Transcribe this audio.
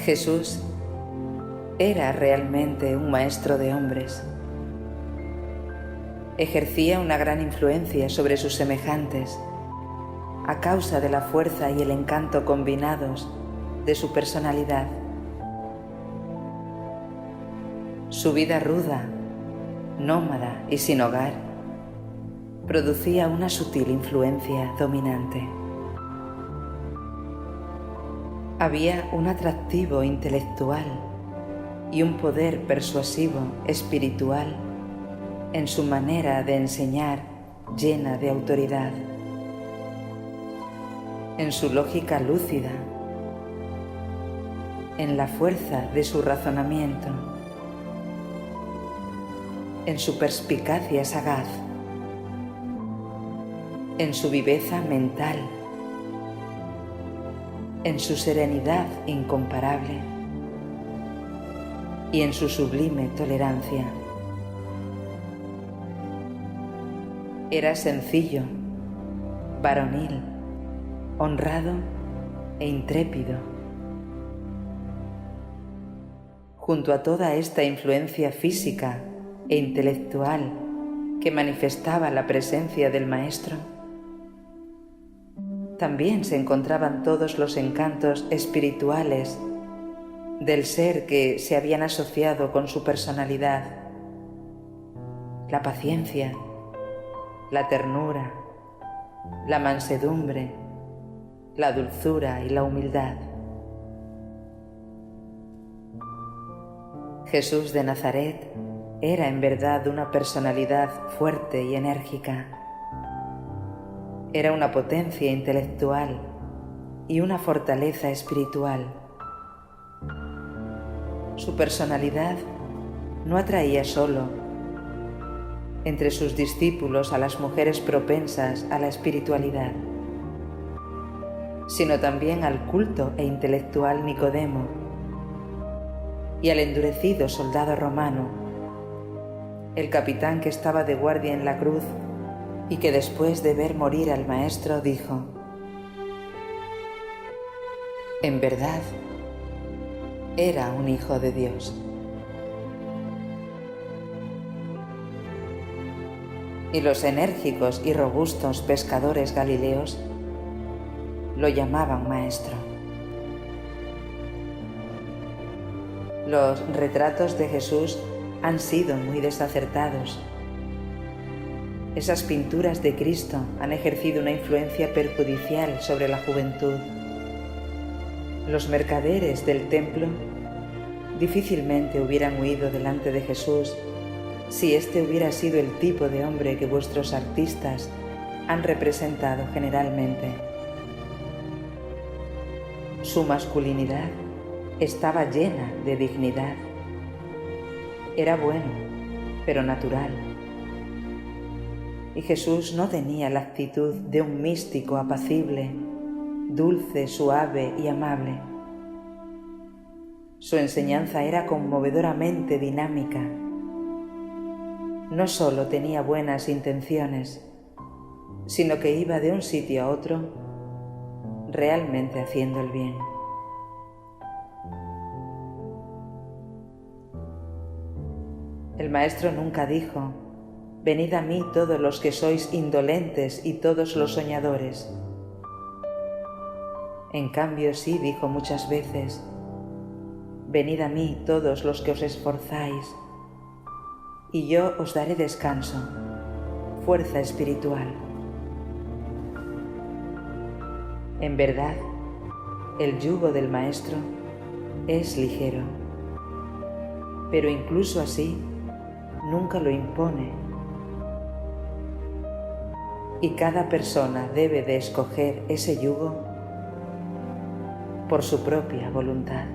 Jesús era realmente un maestro de hombres. Ejercía una gran influencia sobre sus semejantes a causa de la fuerza y el encanto combinados de su personalidad. Su vida ruda, nómada y sin hogar producía una sutil influencia dominante. Había un atractivo intelectual y un poder persuasivo espiritual en su manera de enseñar llena de autoridad, en su lógica lúcida, en la fuerza de su razonamiento, en su perspicacia sagaz, en su viveza mental, en su serenidad incomparable y en su sublime tolerancia. Era sencillo, varonil, honrado e intrépido. Junto a toda esta influencia física e intelectual que manifestaba la presencia del Maestro, también se encontraban todos los encantos espirituales del ser que se habían asociado con su personalidad: la paciencia, la ternura, la mansedumbre, la dulzura y la humildad. Jesús de Nazaret era en verdad una personalidad fuerte y enérgica. Era una potencia intelectual y una fortaleza espiritual. Su personalidad no atraía solo entre sus discípulos a las mujeres propensas a la espiritualidad, sino también al culto e intelectual Nicodemo y al endurecido soldado romano, el capitán que estaba de guardia en la cruz y que después de ver morir al Maestro dijo: en verdad, era un hijo de Dios. Y los enérgicos y robustos pescadores galileos lo llamaban Maestro. Los retratos de Jesús han sido muy desacertados. Esas pinturas de Cristo han ejercido una influencia perjudicial sobre la juventud. Los mercaderes del templo difícilmente hubieran huido delante de Jesús si éste hubiera sido el tipo de hombre que vuestros artistas han representado generalmente. Su masculinidad estaba llena de dignidad. Era bueno, pero natural. Y Jesús no tenía la actitud de un místico apacible, dulce, suave y amable. Su enseñanza era conmovedoramente dinámica. No solo tenía buenas intenciones, sino que iba de un sitio a otro realmente haciendo el bien. El Maestro nunca dijo: venid a mí todos los que sois indolentes y todos los soñadores. En cambio sí dijo muchas veces: venid a mí todos los que os esforzáis, y yo os daré descanso, fuerza espiritual. En verdad, el yugo del Maestro es ligero, pero incluso así nunca lo impone, y cada persona debe de escoger ese yugo por su propia voluntad.